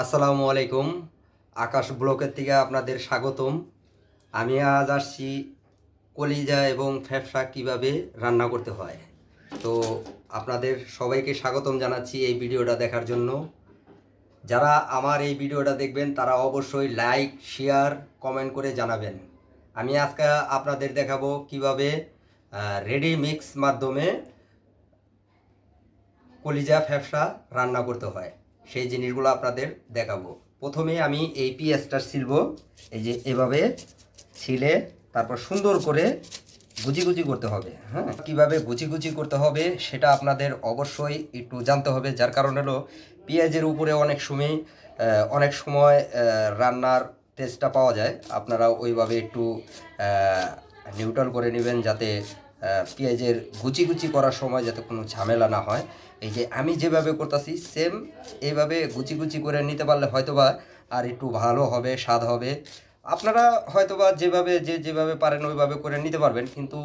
আসসালামু আলাইকুম। আকাশ ব্লকের থেকে আপনাদের স্বাগতম। আমি আজ আসছি কলিজা এবং ফ্যাপসা কিভাবে রান্না করতে হয়। তো আপনাদের সবাইকে স্বাগতম জানাচ্ছি এই ভিডিওটা দেখার জন্য। যারা আমার এই ভিডিওটা দেখবেন তারা অবশ্যই লাইক, শেয়ার, কমেন্ট করে জানাবেন। আমি আজকে আপনাদের দেখাবো কিভাবে রেডি মিক্স মাধ্যমে কলিজা ফ্যাপসা রান্না করতে হয়, সেই জিনিসগুলো আপনাদের দেখাবো। প্রথমে আমি এই পেঁয়াজটা ছিলব, এই যে এভাবে ছিলে তারপর সুন্দর করে গুজি গুজি করতে হবে। হ্যাঁ, কীভাবে গুজি গুজি করতে হবে সেটা আপনাদের অবশ্যই একটু জানতে হবে। যার কারণ হলো পেঁয়াজের উপরে অনেক সময় রান্নার টেস্টটা পাওয়া যায়। আপনারা ওইভাবে একটু নিউট্রাল করে নেবেন, যাতে পেঁয়াজের গুচি গুচি করার সময় যাতে কোনো ঝামেলা না হয়। এই যে আমি যেভাবে করতেছি সেম এইভাবে গুচি গুচি করে নিতে পারলে হয়তোবা আর একটু ভালো হবে, স্বাদ হবে। আপনারা হয়তোবা যেভাবে পারেন ওইভাবে করে নিতে পারবেন, কিন্তু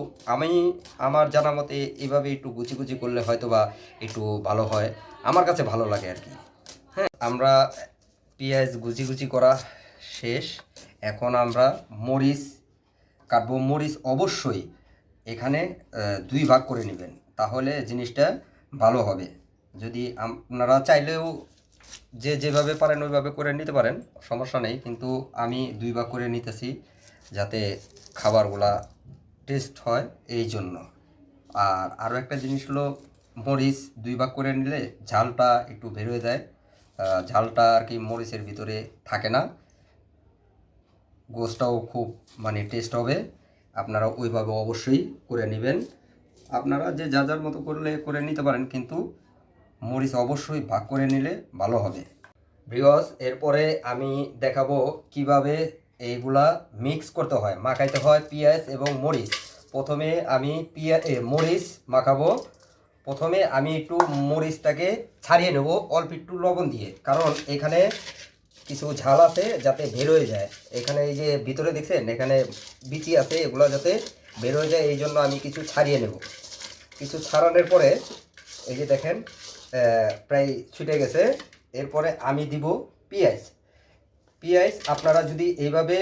আমার জানা মতে এইভাবে একটু গুচি গুচি করলে হয়তোবা একটু ভালো হয়, আমার কাছে ভালো লাগে আর কি। হ্যাঁ, আমরা পেঁয়াজ গুচি গুচি করা শেষ। এখন আমরা মরিচ কাটবো। মরিচ অবশ্যই এখানে 2 ভাগ করে নেবেন, তাহলে জিনিসটা ভালো হবে। যদি আপনারা চাইলেও যেভাবে পারেন ওইভাবে করে নিতে পারেন, সমস্যা নেই, কিন্তু আমি 2 ভাগ করে নিতেছি যাতে খাবারগুলা টেস্ট হয় এই জন্য। আর আরও একটা জিনিস হলো, মরিচ 2 ভাগ করে নিলে ঝালটা একটু বের হয়ে যায়। ঝালটা আর কি মরিচের ভিতরে থাকে না, গোশটাও খুব টেস্ট হবে। আপনারা ওইভাবে অবশ্যই করে নেবেন। আপনারা যে যার মতো করে নিতে পারেন, কিন্তু মরিচ অবশ্যই ভাগ করে নিলে ভালো হবে। ভিউয়ার্স, এরপরে আমি দেখাবো কিভাবে এইগুলা মিক্স করতে হয়, মাখাইতে হয় পেঁয়াজ এবং মরিচ। প্রথমে আমি মরিচ মাখাবো। প্রথমে আমি একটু মরিচটাকে ছাড়িয়ে নেব অল্প একটু লবণ দিয়ে, কারণ এখানে কিছু ঝাল আছে যাতে বের হয়ে যায়। এখানে এই যে ভিতরে দেখছেন এখানে বিচি আছে, এগুলো যাতে বের হয়ে যায় এই জন্য আমি কিছু ছাড়িয়ে নেব। কিছু ছাড়ানোর পরে এই যে দেখেন প্রায় ছুটে গেছে। এরপরে আমি দিব পেঁয়াজ। আপনারা যদি এইভাবে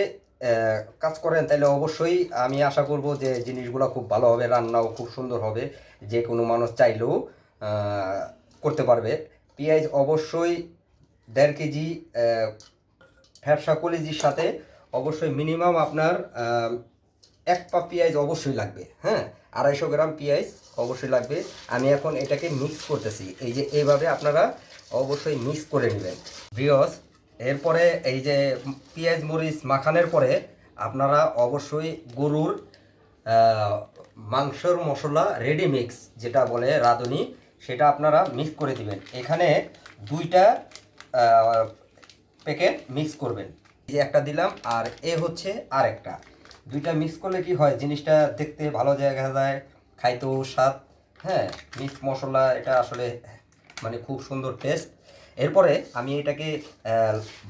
কাজ করেন তাহলে অবশ্যই আমি আশা করব যে জিনিসগুলো খুব ভালো হবে, রান্নাও খুব সুন্দর হবে, যে কোনো মানুষ চাইলেও করতে পারবে। পেঁয়াজ অবশ্যই 1.5 কেজি ফ্যাপসা কলিজির সাথে অবশ্যই মিনিমাম আপনার 1 পা পেঁয়াজ অবশ্যই লাগবে। হ্যাঁ, 250 গ্রাম পেঁয়াজ অবশ্যই লাগবে। আমি এখন এটাকে মিক্স করতেছি, এই যে এইভাবে আপনারা অবশ্যই মিক্স করে নেবেন ভিউয়ার্স। এরপরে এই যে পেঁয়াজ মরিচ মাখানোর পরে আপনারা অবশ্যই গরুর মাংসের মশলা রেডি মিক্স যেটা বলে রাঁধুনি, সেটা আপনারা মিক্স করে দিবেন। এখানে 2টা প্যাকেট মিক্স করবেন। এই যে একটা দিলাম, আর হচ্ছে আর একটা। 2টা মিক্স করলে কি হয়, জিনিসটা দেখতে ভালো দেখা যায়, খাইতেও স্বাদ। হ্যাঁ, মিক্স মশলা এটা আসলে খুব সুন্দর টেস্ট। এরপরে আমি এটাকে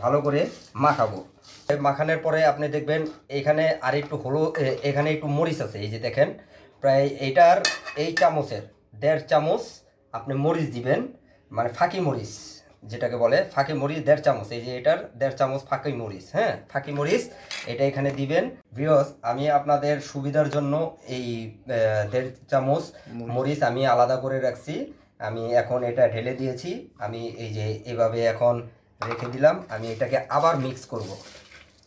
ভালো করে মাখাবো। মাখানোর পরে আপনি দেখবেন এখানে আর একটু এখানে একটু মরিচ আছে, এই যে দেখেন প্রায় এইটার এই চামচের 1.5 চামচ আপনি মরিচ দিবেন, ফাঁকি মরিচ যেটাকে বলে, ফাঁকি মরিচ 1.5 চামচ। এই যে এটার 1.5 চামচ ফাঁকি মরিচ। হ্যাঁ, ফাঁকি মরিচ এটা এখানে দিবেন। ভিউয়ার্স, আমি আপনাদের সুবিধার জন্য এই 1.5 চামচ মরিচ আমি আলাদা করে রাখছি। আমি এখন এটা ঢেলে দিয়েছি। আমি এই যে এভাবে এখন রেখে দিলাম। আমি এটাকে আবার মিক্স করব।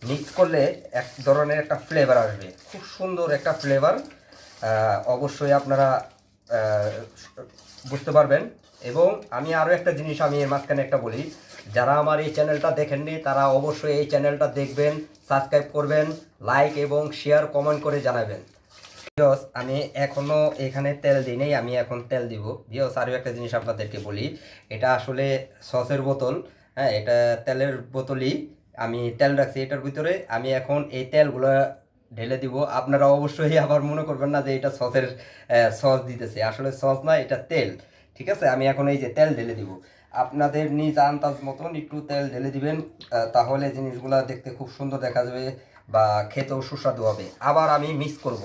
মিক্স করলে এক ধরনের একটা ফ্লেভার আসবে, খুব সুন্দর একটা ফ্লেভার। অবশ্যই আপনারা বুঝতে পারবেন। এবং আমি আরও একটা জিনিস আমি এর মাঝখানে একটা বলি, যারা আমার এই চ্যানেলটা দেখেননি তারা অবশ্যই এই চ্যানেলটা দেখবেন, সাবস্ক্রাইব করবেন, লাইক এবং শেয়ার কমেন্ট করে জানাবেন। ভিউয়ার্স, আমি এখনও এখানে তেল দিই নেই, আমি এখন তেল দিব। ভিউয়ার্স, আরও একটা জিনিস আপনাদেরকে বলি, এটা আসলে সসের বোতল। হ্যাঁ, এটা তেলের বোতলই, আমি তেল রাখছি এটার ভিতরে। আমি এখন এই তেলগুলো ঢেলে দিব। আপনারা অবশ্যই আবার মনে করবেন না যে এটা সস দিতেছে, আসলে সস না, এটা তেল। ঠিক আছে, আমি এখন এই যে তেল ঢেলে দিব। আপনাদের নিজ আন্দাজ মতন একটু তেল ঢেলে দিবেন, তাহলে জিনিসগুলো দেখতে খুব সুন্দর দেখা যাবে বা খেতেও সুস্বাদু হবে। আবার আমি মিক্স করব,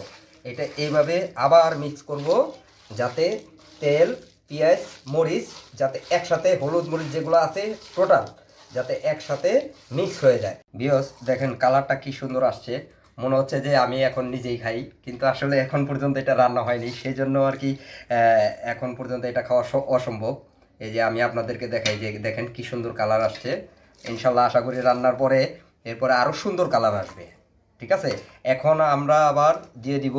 এটা এইভাবে আবার মিক্স করব, যাতে তেল, পেঁয়াজ, মরিচ যাতে একসাথে, হলুদ মরিচ যেগুলো আছে টোটাল যাতে একসাথে মিক্স হয়ে যায়। ভিউয়ার্স দেখেন কালারটা কি সুন্দর আসছে, মনে হচ্ছে যে আমি এখন নিজেই খাই, কিন্তু আসলে এখন পর্যন্ত এটা রান্না হয়নি, সেই জন্য আর কি এখন পর্যন্ত এটা খাওয়া অসম্ভব। এই যে আমি আপনাদেরকে দেখাই যে দেখেন কি সুন্দর কালার আসছে। ইনশাল্লাহ আশা করি রান্নার পরে এরপরে আরও সুন্দর কালার আসবে। ঠিক আছে, এখন আমরা আবার দিয়ে দিব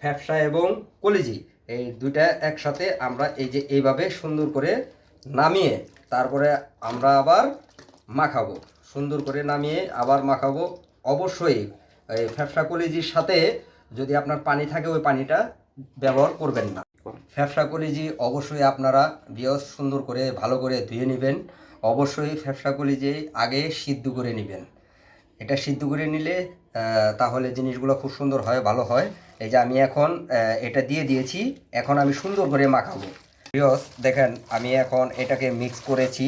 ফ্যাপসা এবং কলিজি, এই দুইটা একসাথে আমরা এই যে এইভাবে সুন্দর করে নামিয়ে তারপরে আমরা আবার মাখাবো, সুন্দর করে নামিয়ে আবার মাখাবো। অবশ্যই এই ফ্যাপসা কলিজির সাথে যদি আপনার পানি থাকে ওই পানিটা ব্যবহার করবেন না। ফ্যাপসা কলিজি অবশ্যই আপনারা সুন্দর করে ভালো করে ধুয়ে নেবেন। অবশ্যই ফ্যাপসা কলিজি আগে সিদ্ধ করে নেবেন, এটা সিদ্ধ করে নিলে তাহলে জিনিসগুলো খুব সুন্দর হয়, ভালো হয়। এই যে আমি এখন এটা দিয়ে দিয়েছি, এখন আমি সুন্দর করে মাখাবো। ভিউয়ার্স দেখেন আমি এখন এটাকে মিক্স করেছি,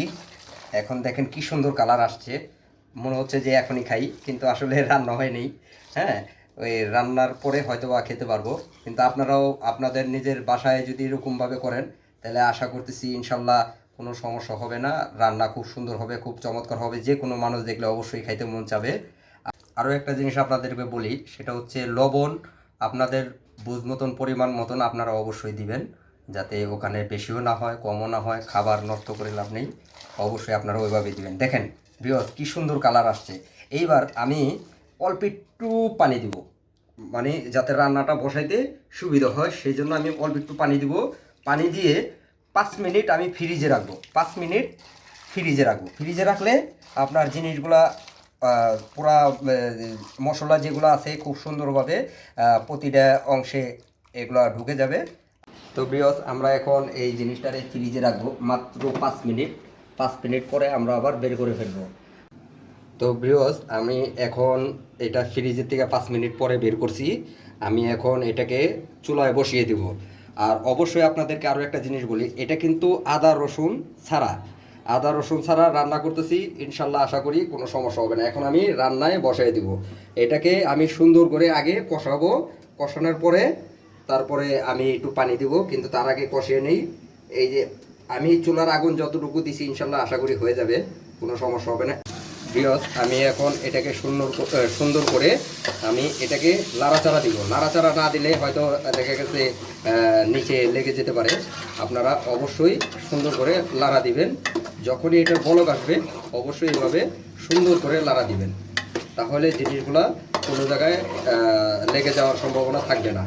এখন দেখেন কি সুন্দর কালার আসছে, মনে হচ্ছে যে এখনই খাই, কিন্তু আসলে রান্না হয়নি। হ্যাঁ, ওই রান্নার পরে হয়তো বা খেতে পারবো, কিন্তু আপনারাও আপনাদের নিজের বাসায় যদি এরকমভাবে করেন তাহলে আশা করতেছি ইনশাল্লাহ কোনো সমস্যা হবে না, রান্না খুব সুন্দর হবে, খুব চমৎকার হবে, যে কোনো মানুষ দেখলে অবশ্যই খাইতে মন চাবে। আরও একটা জিনিস আপনাদেরকে বলি, সেটা হচ্ছে লবণ আপনাদের বুঝ মতন পরিমাণ মতন আপনারা অবশ্যই দিবেন, যাতে ওখানে বেশিও না হয় কমও না হয়, খাবার নষ্ট করে লাভ নেই, অবশ্যই আপনারা ওইভাবে দিবেন। দেখেন ভিউয়ার্স কি সুন্দর কালার আসছে। এইবার আমি অল্প একটু পানি দিব, মানে যাতে রান্নাটা বসাইতে সুবিধা হয়, সেই জন্য আমি অল্প একটু পানি দিব। পানি দিয়ে 5 মিনিট আমি ফ্রিজে রাখবো, 5 মিনিট ফ্রিজে রাখবো। ফ্রিজে রাখলে আপনার জিনিসগুলা পুরা মশলা যেগুলো আছে খুব সুন্দরভাবে প্রতিটা অংশে এগুলো ঢুকে যাবে। তো ভিউয়ার্স আমরা এখন এই জিনিসটারে ফ্রিজে রাখবো মাত্র 5 মিনিট, 5 মিনিট পরে আমরা আবার বের করে ফেলবো। তো ভিউয়ার্স আমি এখন এটা ফ্রিজের থেকে 5 মিনিট পরে বের করছি, আমি এখন এটাকে চুলায় বসিয়ে দিব। আর অবশ্যই আপনাদেরকে আরও একটা জিনিস বলি, এটা কিন্তু আদা রসুন ছাড়া, আদা রসুন ছাড়া রান্না করতেছি, ইনশাল্লাহ আশা করি কোনো সমস্যা হবে না। এখন আমি রান্নায় বসাই দিব, এটাকে আমি সুন্দর করে আগে কষাবো, কষানোর পরে তারপরে আমি একটু পানি দিব, কিন্তু তার আগে কষিয়ে নেই। এই যে আমি চুলার আগুন যতটুকু দিছি ইনশাল্লাহ আশা করি হয়ে যাবে, কোনো সমস্যা হবে না। ভিউয়ার্স আমি এখন এটাকে সুন্দর করে আমি এটাকে লাড়াচাড়া দিব, লাড়াচাড়া না দিলে হয়তো দেখা গেছে নিচে লেগে যেতে পারে। আপনারা অবশ্যই সুন্দর করে লাড়া দিবেন, যখনই এটা বলক আসবে অবশ্যই এইভাবে সুন্দর করে লাড়া দিবেন, তাহলে জিনিসগুলা কোনো জায়গায় লেগে যাওয়ার সম্ভাবনা থাকবে না।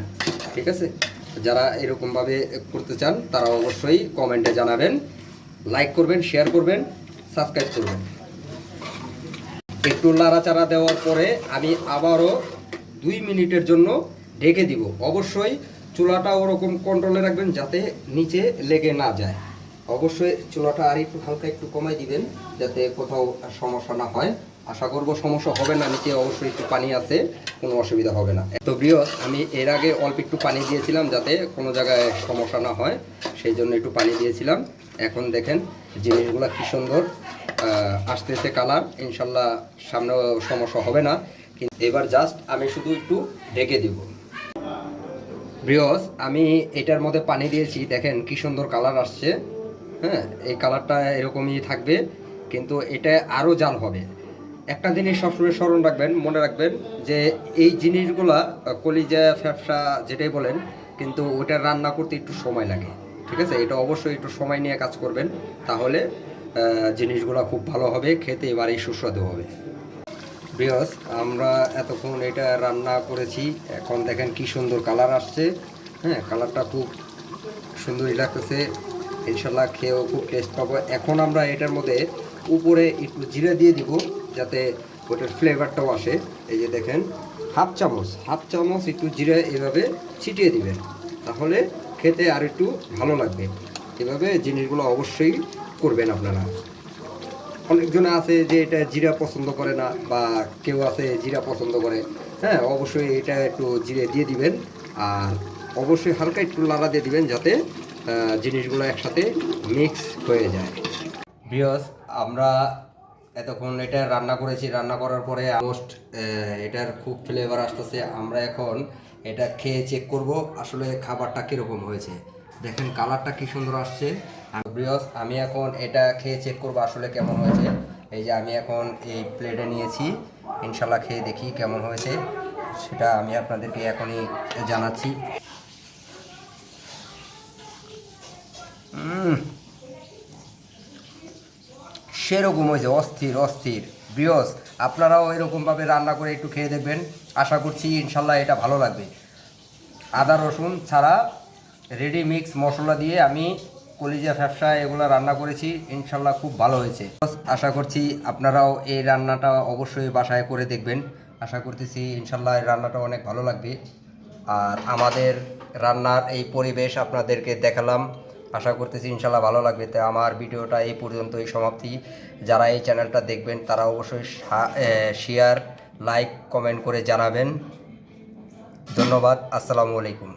ঠিক আছে, যারা এরকমভাবে করতে চান তারা অবশ্যই কমেন্টে জানাবেন, লাইক করবেন, শেয়ার করবেন, সাবস্ক্রাইব করবেন। একটু নাড়াচাড়া দেওয়ার পরে আমি আবারও 2 মিনিটের জন্য ঢেকে দিব। অবশ্যই চুলাটা ওরকম কন্ট্রোলে রাখবেন যাতে নিচে লেগে না যায়। অবশ্যই চুলাটা আর একটু হালকা একটু কমাই দিবেন যাতে কোথাও সমস্যা না হয়। আশা করব সমস্যা হবে না, নিচে অবশ্যই একটু পানি আছে, কোনো অসুবিধা হবে না। তো ভিউয়ার্স আমি এর আগে অল্প একটু পানি দিয়েছিলাম যাতে কোনো জায়গায় সমস্যা না হয়, সেই জন্য একটু পানি দিয়েছিলাম। এখন দেখেন জিনিসগুলো কি সুন্দর আসতেছে কালার, ইনশাল্লাহ সামনেও সমস্যা হবে না। কিন্তু এবার জাস্ট আমি শুধু একটু ঢেকে দিব। ভিউয়ার্স আমি এটার মধ্যে পানি দিয়েছি, দেখেন কি সুন্দর কালার আসছে। হ্যাঁ, এই কালারটা এরকমই থাকবে, কিন্তু এটা আরও জাল হবে। একটা জিনিস সবসময় স্মরণ রাখবেন, মনে রাখবেন যে এই জিনিসগুলা কলিজা ফ্যাপসা যেটাই বলেন, কিন্তু ওটা রান্না করতে একটু সময় লাগে। ঠিক আছে, এটা অবশ্যই একটু সময় নিয়ে কাজ করবেন, তাহলে জিনিসগুলো খুব ভালো হবে, খেতে এবারেই সুস্বাদু হবে। ভিউয়ার্স আমরা এতক্ষণ এটা রান্না করেছি, এখন দেখেন কি সুন্দর কালার আসছে। হ্যাঁ, কালারটা খুব সুন্দরই লাগতেছে, ইনশাল্লাহ খেয়েও খুব টেস্ট পাবো। এখন আমরা এটার মধ্যে উপরে একটু জিরা দিয়ে দিব যাতে ওটার ফ্লেভারটাও আসে। এই যে দেখেন হাফ চামচ একটু জিরা এভাবে ছিটিয়ে দিবেন, তাহলে খেতে আর একটু ভালো লাগবে। এভাবে জিনিসগুলো অবশ্যই করবেন আপনারা। অনেকজন আছে যে এটা জিরা পছন্দ করে না, বা কেউ আছে জিরা পছন্দ করে। হ্যাঁ, অবশ্যই এটা একটু জিরে দিয়ে দিবেন, আর অবশ্যই হালকা একটু লাড়া দিয়ে দিবেন যাতে জিনিসগুলো একসাথে মিক্স হয়ে যায়। ভিউয়ার্স আমরা এতক্ষণ এটা রান্না করেছি, রান্না করার পরে অলমোস্ট এটার খুব ফ্লেভার আসতেছে। আমরা এখন এটা খেয়ে চেক করব আসলে খাবারটা কীরকম হয়েছে। দেখেন কালারটা কি সুন্দর আসছে। আমি এখন এটা খেয়ে চেক করবো আসলে কেমন হয়েছে। এই যে আমি এখন এই প্লেটে নিয়েছি, ইনশাল্লাহ খেয়ে দেখি কেমন হয়েছে, সেটা আমি আপনাদেরকে এখনই জানাচ্ছি। সেরকম হয়েছে, অস্থির অস্থির। ব্রিয়স, আপনারাও এরকমভাবে রান্না করে একটু খেয়ে দেখবেন, আশা করছি ইনশাল্লাহ এটা ভালো লাগবে। আদা রসুন ছাড়া রেডি মিক্স মশলা দিয়ে আমি কলিজা ফ্যাপসা এগুলো রান্না করেছি, ইনশাল্লাহ খুব ভালো হয়েছে। আশা করছি আপনারাও এই রান্নাটা অবশ্যই বাসায় করে দেখবেন, আশা করতেছি ইনশাল্লাহ এই রান্নাটা অনেক ভালো লাগবে। আর আমাদের রান্নার এই পরিবেশ আপনাদেরকে দেখালাম, আশা করতেছি ইনশাল্লাহ ভালো লাগবে। তো আমার ভিডিওটা এই পর্যন্তই সমাপ্তি। যারা এই চ্যানেলটা দেখবেন তারা অবশ্যই শেয়ার, লাইক, কমেন্ট করে জানাবেন। ধন্যবাদ। আসসালামু আলাইকুম।